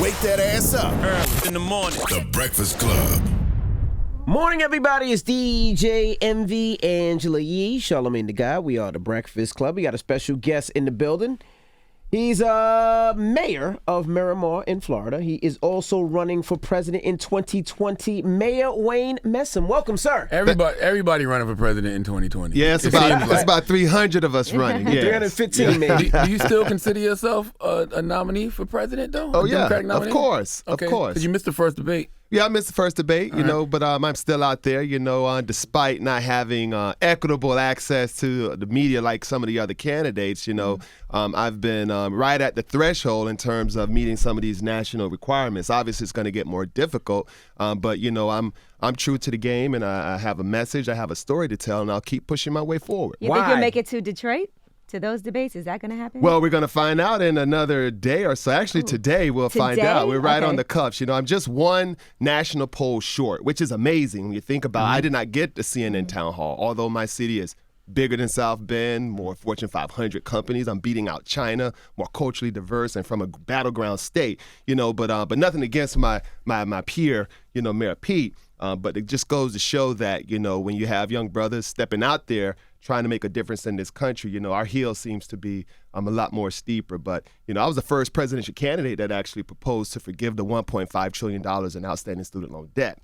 Wake that ass up. Early in the morning. The Breakfast Club. Morning, everybody. It's DJ MV, Angela Yee, Charlamagne the Guy. We are the Breakfast Club. We got a special guest in the building. He's mayor of Miramar in Florida. He is also running for president in 2020. Mayor Wayne Messam. Welcome, sir. Everybody running for president in 2020. Yeah, it's about 300 of us running. Yeah. 315, maybe. Do you still consider yourself a nominee for president, though? Oh, a yeah, Democratic nominee? of course. Because you missed the first debate. Yeah, I missed the first debate, but I'm still out there, despite not having equitable access to the media like some of the other candidates, I've been right at the threshold in terms of meeting some of these national requirements. Obviously, it's going to get more difficult, but, I'm true to the game, and I have a message, I have a story to tell, and I'll keep pushing my way forward. You think you'll make it to Detroit? To those debates? Is that going to happen? Well, we're going to find out in another day or so. Actually, today we'll find out. We're right on the cuffs. I'm just one national poll short, which is amazing when you think about it. I did not get the CNN town hall, although my city is bigger than South Bend, more Fortune 500 companies. I'm beating out China, more culturally diverse, and from a battleground state. But nothing against my peer, Mayor Pete. But it just goes to show that, when you have young brothers stepping out there trying to make a difference in this country, our hill seems to be a lot more steeper. But, I was the first presidential candidate that actually proposed to forgive the $1.5 trillion in outstanding student loan debt.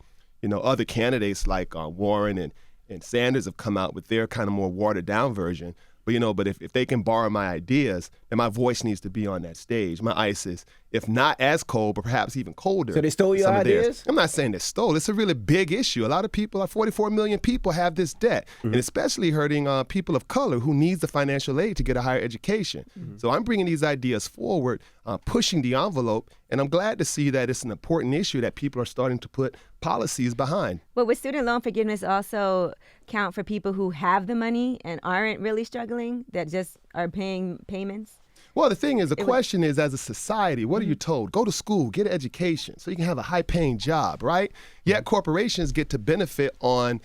Other candidates like Warren and Sanders have come out with their kind of more watered down version. But if they can borrow my ideas, then my voice needs to be on that stage. My ice is, if not as cold, but perhaps even colder. So they stole your ideas? I'm not saying they stole. It's a really big issue. A lot of people, like 44 million people, have this debt, and especially hurting people of color who needs the financial aid to get a higher education. So I'm bringing these ideas forward, pushing the envelope, and I'm glad to see that it's an important issue that people are starting to put policies behind. But would student loan forgiveness also count for people who have the money and aren't really struggling, that just are paying payments? Well, the thing is, the question is, as a society, what are you told? Go to school, get an education, so you can have a high-paying job, right? Yet corporations get to benefit on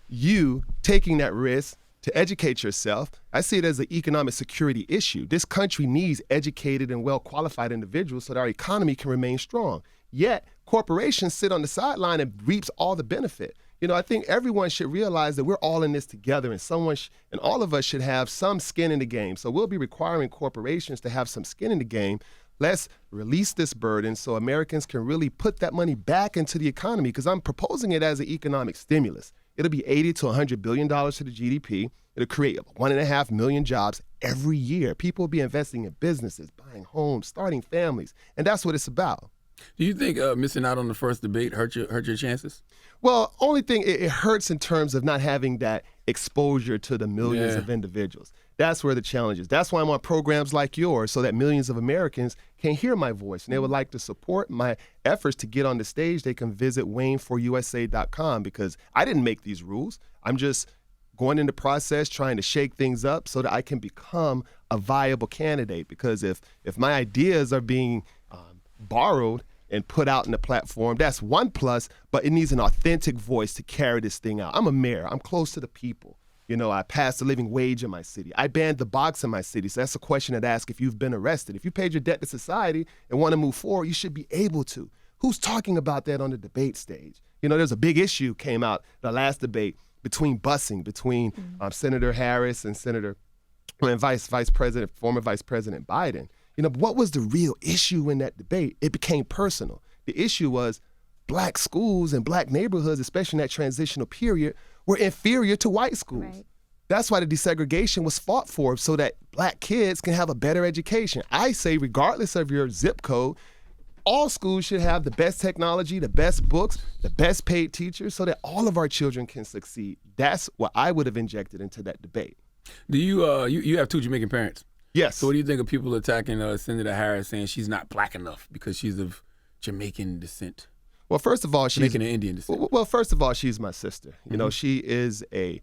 you taking that risk to educate yourself. I see it as an economic security issue. This country needs educated and well-qualified individuals so that our economy can remain strong. Yet corporations sit on the sideline and reaps all the benefit. I think everyone should realize that we're all in this together, and and all of us should have some skin in the game. So we'll be requiring corporations to have some skin in the game. Let's release this burden so Americans can really put that money back into the economy, because I'm proposing it as an economic stimulus. It'll be $80 to $100 billion to the GDP. It'll create 1.5 million jobs every year. People will be investing in businesses, buying homes, starting families, and that's what it's about. Do you think missing out on the first debate hurt your chances? Well, only thing, it hurts in terms of not having that exposure to the millions of individuals. That's where the challenge is. That's why I'm on programs like yours, so that millions of Americans can hear my voice, and they would like to support my efforts to get on the stage. They can visit WayneForUSA.com, because I didn't make these rules. I'm just going in the process, trying to shake things up so that I can become a viable candidate. Because if my ideas are being borrowed and put out in the platform, that's one plus, but it needs an authentic voice to carry this thing out. I'm a mayor. I'm close to the people. I passed the living wage in my city. I banned the box in my city. So that's a question that asks if you've been arrested. If you paid your debt to society and want to move forward, you should be able to. Who's talking about that on the debate stage? There's a big issue came out the last debate between busing, between Senator Harris and former Vice President Biden. What was the real issue in that debate? It became personal. The issue was black schools and black neighborhoods, especially in that transitional period, were inferior to white schools. Right. That's why the desegregation was fought for, so that black kids can have a better education. I say, regardless of your zip code, all schools should have the best technology, the best books, the best paid teachers, so that all of our children can succeed. That's what I would have injected into that debate. Do you have two Jamaican parents? Yes. So what do you think of people attacking Senator Harris, saying she's not black enough because she's of Jamaican descent? Well, first of all, she's Jamaican and Indian descent. Well, first of all, she's my sister. She is a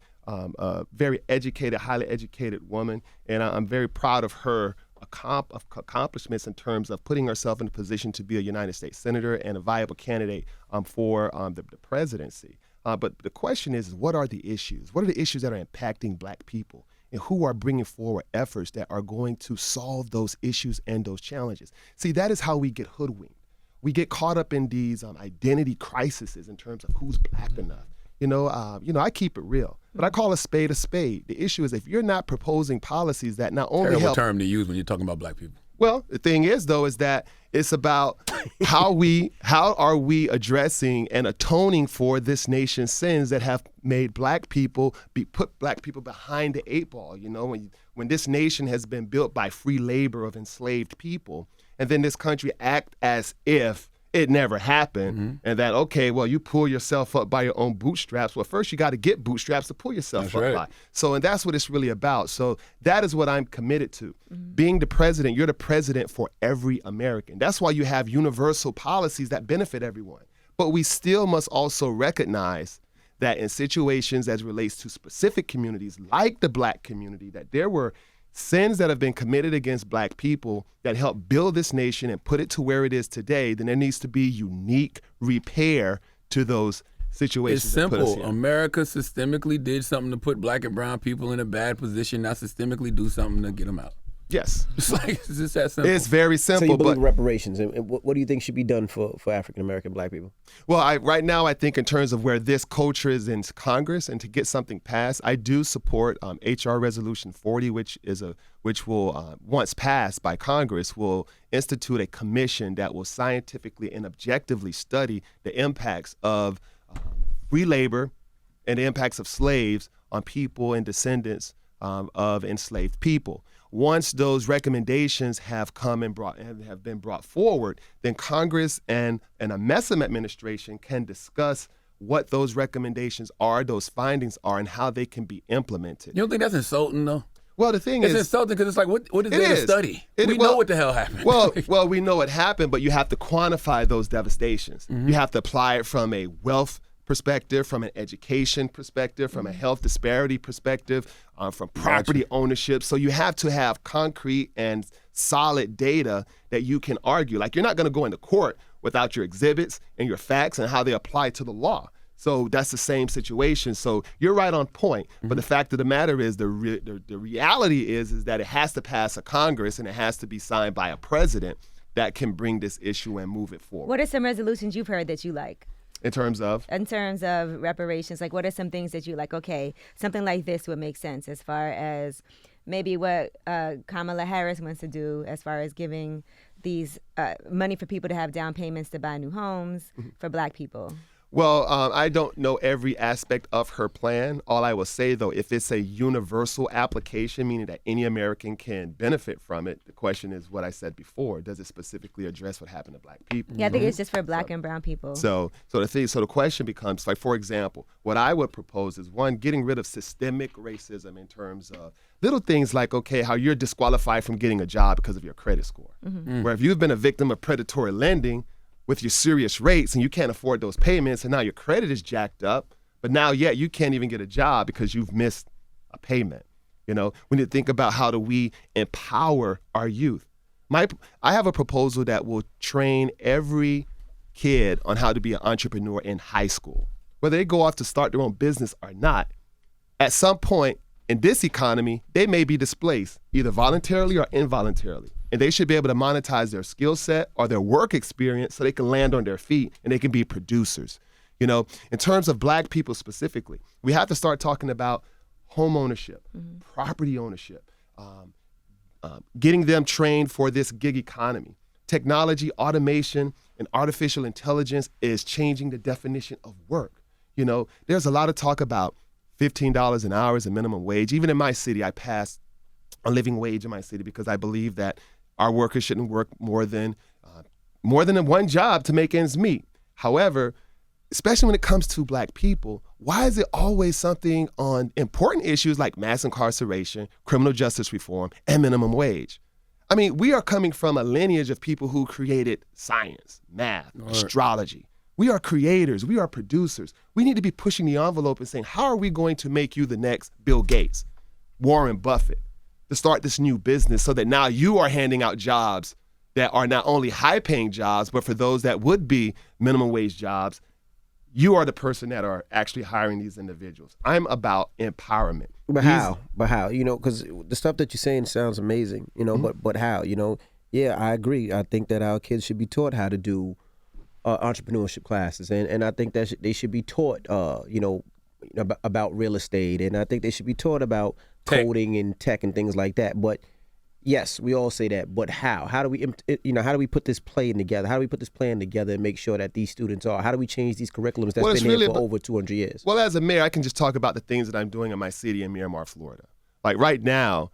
very educated, highly educated woman, and I'm very proud of her accomplishments in terms of putting herself in a position to be a United States senator and a viable candidate for the presidency. But the question is, what are the issues? What are the issues that are impacting black people? And who are bringing forward efforts that are going to solve those issues and those challenges? See, that is how we get hoodwinked. we get caught up in these identity crises in terms of who's black enough. I keep it real, but I call a spade a spade. The issue is if you're not proposing policies that not only Terrible help. term to use when you're talking about black people. Well, the thing is, though, is that it's about how are we addressing and atoning for this nation's sins that have made put black people behind the eight ball. When this nation has been built by free labor of enslaved people, and then this country act as if it never happened, and that, okay, well, you pull yourself up by your own bootstraps. Well, first you got to get bootstraps to pull yourself up by. So, and that's what it's really about. So that is what I'm committed to. Being the president, you're the president for every American. That's why you have universal policies that benefit everyone. But we still must also recognize that in situations as relates to specific communities, like the black community, that there were sins that have been committed against black people that help build this nation and put it to where it is today, then there needs to be unique repair to those situations. It's simple. America systemically did something to put black and brown people in a bad position, not systemically do something to get them out. Yes. It's just that simple. It's very simple. So you believe reparations, and what do you think should be done for African American black people? Well, right now I think in terms of where this culture is in Congress and to get something passed, I do support HR Resolution 40, which will once passed by Congress, will institute a commission that will scientifically and objectively study the impacts of free labor and the impacts of slaves on people and descendants of enslaved people. Once those recommendations have come and have been brought forward, then Congress and a Messam administration can discuss what those recommendations are, those findings are, and how they can be implemented. You don't think that's insulting, though? Well, the thing it's is, insulting because it's like, what is there to study? We know what the hell happened. Well, we know what happened, but you have to quantify those devastations. You have to apply it from a wealth perspective, from an education perspective, from a health disparity perspective, from property ownership. So you have to have concrete and solid data that you can argue. Like, you're not going to go into court without your exhibits and your facts and how they apply to the law. So that's the same situation. So you're right on point. But the fact of the matter is, the reality is that it has to pass a Congress and it has to be signed by a president that can bring this issue and move it forward. What are some resolutions you've heard that you like? In terms of? In terms of reparations, like what are some things that you like, okay, something like this would make sense as far as maybe what Kamala Harris wants to do as far as giving these money for people to have down payments to buy new homes for black people? Well, I don't know every aspect of her plan. All I will say, though, if it's a universal application, meaning that any American can benefit from it, the question is what I said before. Does it specifically address what happened to black people? Yeah, I think it's just for black and brown people. So the question becomes, like, for example, what I would propose is, one, getting rid of systemic racism in terms of little things like, okay, how you're disqualified from getting a job because of your credit score. Where if you've been a victim of predatory lending, with your serious rates and you can't afford those payments and now your credit is jacked up, but now yet you can't even get a job because you've missed a payment. We need to think about how do we empower our youth. I have a proposal that will train every kid on how to be an entrepreneur in high school. Whether they go off to start their own business or not, at some point in this economy, they may be displaced, either voluntarily or involuntarily. And they should be able to monetize their skill set or their work experience so they can land on their feet and they can be producers. In terms of black people specifically, we have to start talking about home ownership, property ownership, getting them trained for this gig economy. Technology, automation, and artificial intelligence is changing the definition of work. There's a lot of talk about $15 an hour as a minimum wage. Even in my city, I passed a living wage in my city because I believe that our workers shouldn't work more than one job to make ends meet. However, especially when it comes to black people, why is it always something on important issues like mass incarceration, criminal justice reform, and minimum wage? I mean, we are coming from a lineage of people who created science, math, astrology. We are creators. We are producers. We need to be pushing the envelope and saying, how are we going to make you the next Bill Gates, Warren Buffett, to start this new business so that now you are handing out jobs that are not only high-paying jobs, but for those that would be minimum wage jobs, you are the person that are actually hiring these individuals. I'm about empowerment. But how? Because the stuff that you're saying sounds amazing, but how? Yeah, I agree. I think that our kids should be taught how to do entrepreneurship classes, and I think that they should be taught, about real estate, and I think they should be taught about coding and tech and things like that. But yes, we all say that. But how? How do we, how do we put this plan together? How do we put this plan together and make sure that these students are? How do we change these curriculums that's been here for over 200 years? Well, as a mayor, I can just talk about the things that I'm doing in my city in Miramar, Florida. Like right now,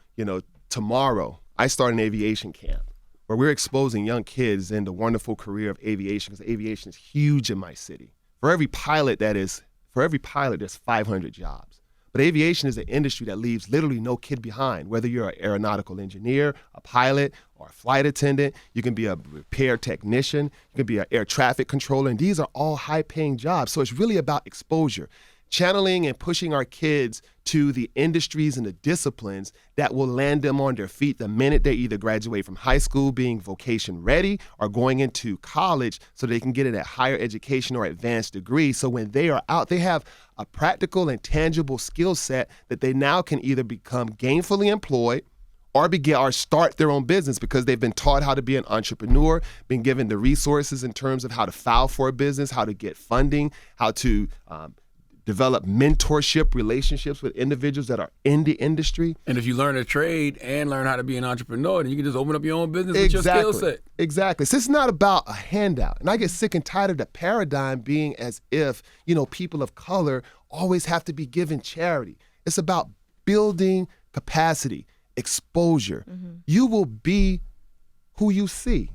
tomorrow, I start an aviation camp where we're exposing young kids in the wonderful career of aviation, because aviation is huge in my city. For every pilot, there's 500 jobs. But aviation is an industry that leaves literally no kid behind. Whether you're an aeronautical engineer, a pilot, or a flight attendant, you can be a repair technician, you can be an air traffic controller, and these are all high-paying jobs. So it's really about exposure, channeling and pushing our kids to the industries and the disciplines that will land them on their feet the minute they either graduate from high school being vocation ready or going into college so they can get at higher education or advanced degree. So when they are out, they have a practical and tangible skill set that they now can either become gainfully employed or start their own business, because they've been taught how to be an entrepreneur, been given the resources in terms of how to file for a business, how to get funding, how to develop mentorship relationships with individuals that are in the industry. And if you learn a trade and learn how to be an entrepreneur, then you can just open up your own business with your skill set. Exactly. So it's not about a handout. And I get sick and tired of the paradigm being as if, people of color always have to be given charity. It's about building capacity, exposure. Mm-hmm. You will be who you see.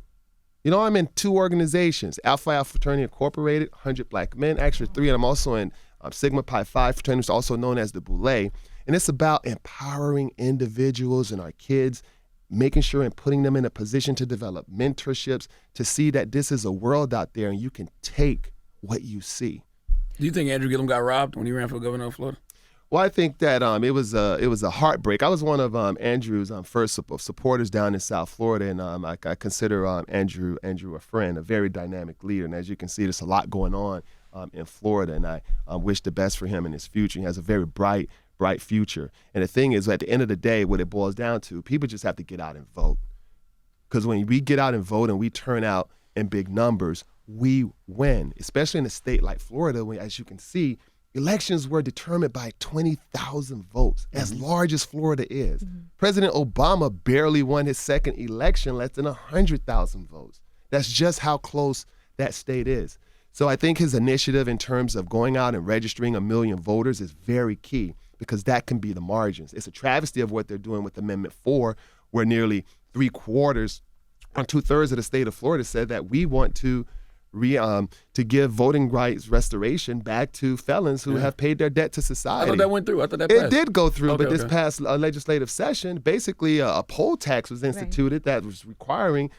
I'm in 2 organizations, Alpha Alpha Fraternity Incorporated, 100 Black Men, actually 3, and I'm also in Sigma Pi Phi fraternity, also known as the Boule. And it's about empowering individuals and our kids, making sure and putting them in a position to develop mentorships, to see that this is a world out there and you can take what you see. Do you think Andrew Gillum got robbed when he ran for governor of Florida? Well, I think that it was a heartbreak. I was one of Andrew's first supporters down in South Florida, and I consider Andrew a friend, a very dynamic leader. And as you can see, there's a lot going on in Florida, and I wish the best for him in his future. He has a very bright future. And the thing is, at the end of the day, what it boils down to, people just have to get out and vote. Because when we get out and vote and we turn out in big numbers, we win, especially in a state like Florida, where, as you can see, elections were determined by 20,000 votes, as large as Florida is. Mm-hmm. President Obama barely won his second election, less than 100,000 votes. That's just how close that state is. So I think his initiative in terms of going out and registering 1 million voters is very key, because that can be the margins. It's a travesty of what they're doing with Amendment 4, where nearly 2/3 of the state of Florida said that we want to give voting rights restoration back to felons who have paid their debt to society. I thought that went through. I thought that passed. It did go through, but this past legislative session, basically a poll tax was instituted that was requiring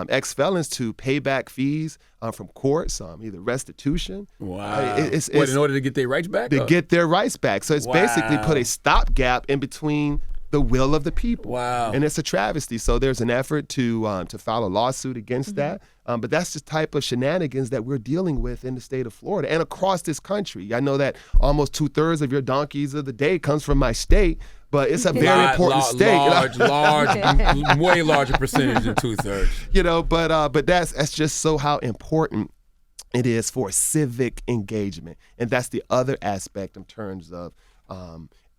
ex-felons to pay back fees from courts, either restitution. Wow. In order to get their rights back? Get their rights back. So it's basically put a stopgap in between the will of the people. Wow. And it's a travesty. So there's an effort to file a lawsuit against that. But that's the type of shenanigans that we're dealing with in the state of Florida and across this country. I know that almost 2/3 of your donkeys of the day comes from my state, but it's a very important state. Large, way larger percentage than 2/3. But that's just so how important it is for civic engagement. And that's the other aspect in terms of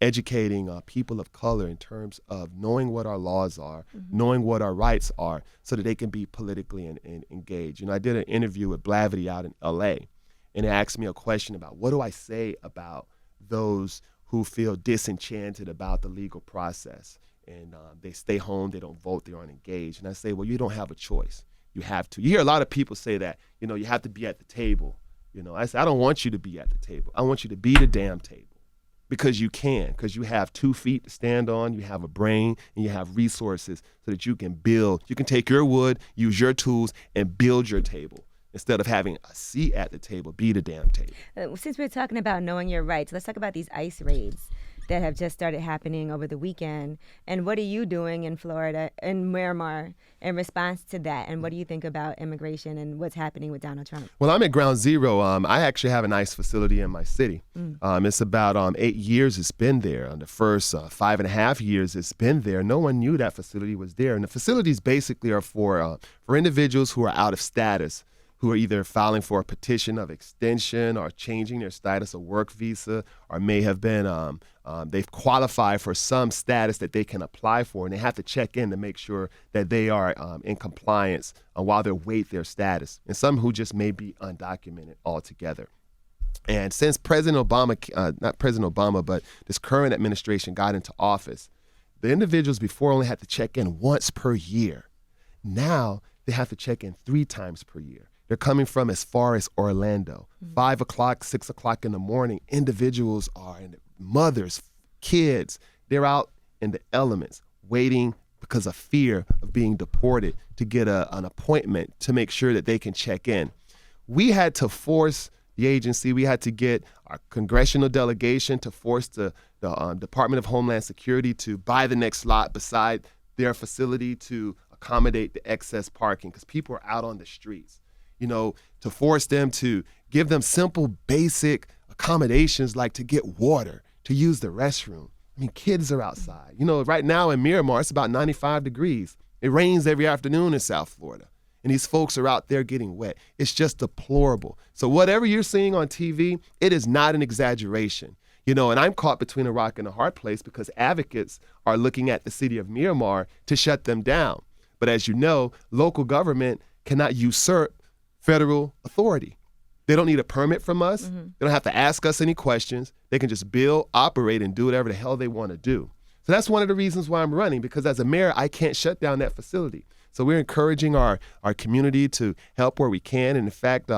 educating people of color in terms of knowing what our laws are, knowing what our rights are, so that they can be politically engaged. I did an interview with Blavity out in L.A., and they asked me a question about what do I say about those who feel disenchanted about the legal process, and they stay home, they don't vote, they aren't engaged. And I say, well, you don't have a choice. You have to. You hear a lot of people say that, you have to be at the table. I say, I don't want you to be at the table. I want you to be the damn table. Because you have 2 feet to stand on, you have a brain, and you have resources so that you can build. You can take your wood, use your tools, and build your table. Instead of having a seat at the table, be the damn table. Since we're talking about knowing your rights, let's talk about these ICE raids that have just started happening over the weekend. And what are you doing in Florida, in Miramar, in response to that? And what do you think about immigration and what's happening with Donald Trump? Well, I'm at Ground Zero. I actually have an ICE facility in my city. It's about 8 years it's been there. The first 5.5 years it's been there, no one knew that facility was there. And the facilities basically are for individuals who are out of status, who are either filing for a petition of extension or changing their status of work visa, or may have been, they've qualified for some status that they can apply for, and they have to check in to make sure that they are in compliance while they wait their status. And some who just may be undocumented altogether. And since President Obama, not President Obama, but this current administration got into office, the individuals before only had to check in once per year. Now they have to check in 3 times per year. They're coming from as far as Orlando. 5 o'clock, 6 o'clock in the morning, individuals are, and mothers, kids, they're out in the elements waiting because of fear of being deported to get an appointment to make sure that they can check in. We had to force the agency, we had to get our congressional delegation to force the Department of Homeland Security to buy the next lot beside their facility to accommodate the excess parking because people are out on the streets. You know, to force them to give them simple, basic accommodations like to get water, to use the restroom. I mean, kids are outside. You know, right now in Miramar, it's about 95 degrees. It rains every afternoon in South Florida. And these folks are out there getting wet. It's just deplorable. So whatever you're seeing on TV, it is not an exaggeration. You know, and I'm caught between a rock and a hard place because advocates are looking at the city of Miramar to shut them down. But as you know, local government cannot usurp federal authority. They don't need a permit from us. They don't have to ask us any questions. They can just build, operate, and do whatever the hell they want to do. So that's one of the reasons why I'm running, because as a mayor, I can't shut down that facility. So we're encouraging our community to help where we can. And in fact,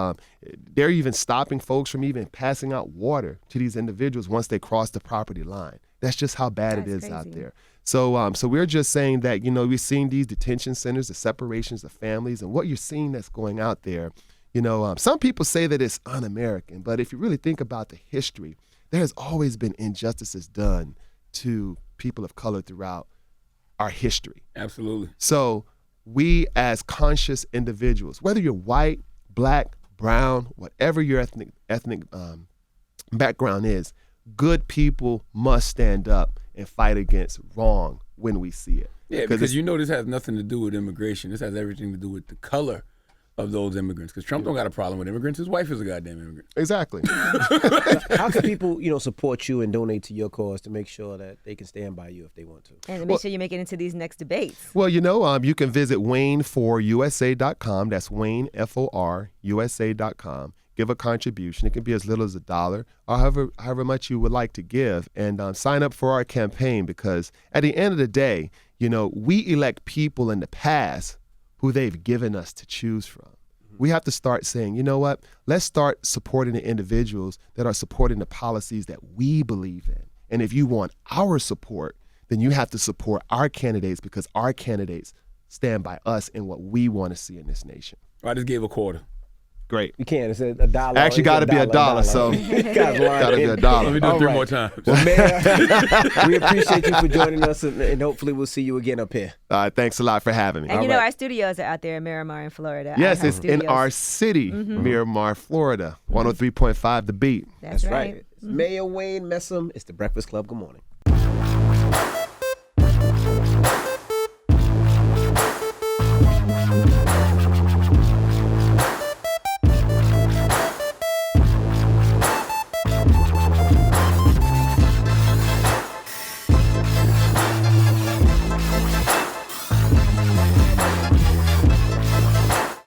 they're even stopping folks from even passing out water to these individuals once they cross the property line. That's just how bad it is crazy. out there. So we're just saying that, you know, we're seeing these detention centers, the separations of families, and what you're seeing that's going out there. You know, some people say that it's un-American, but if you really think about the history, there has always been injustices done to people of color throughout our history. Absolutely. So we as conscious individuals, whether you're white, black, brown, whatever your ethnic background is, good people must stand up and fight against wrong when we see it. Yeah, because you know this has nothing to do with immigration. This has everything to do with the color of those immigrants. Because Trump don't got a problem with immigrants. His wife is a goddamn immigrant. Exactly. How can people, you know, support you and donate to your cause to make sure that they can stand by you if they want to? And to make sure you make it into these next debates. Well, you know, you can visit WayneForUSA.com. That's Wayne, FORUSA.com. Give a contribution. It can be as little as $1 or however much you would like to give. And sign up for our campaign, because at the end of the day, you know, we elect people in the past who they've given us to choose from. We have to start saying, you know what, let's start supporting the individuals that are supporting the policies that we believe in. And if you want our support, then you have to support our candidates, because our candidates stand by us and what we want to see in this nation. I just gave a quarter. Great. You can't. It's $1. Actually, got to be $1, so got to be $1. Let me do it 3 more times. Well, Mayor, we appreciate you for joining us, and hopefully we'll see you again up here. Thanks a lot for having me. And you know, our studios are out there in Miramar in Florida. Yes, it's in our city, Miramar, Florida, 103.5 The Beat. That's right. Mayor Wayne Messam. It's the Breakfast Club. Good morning.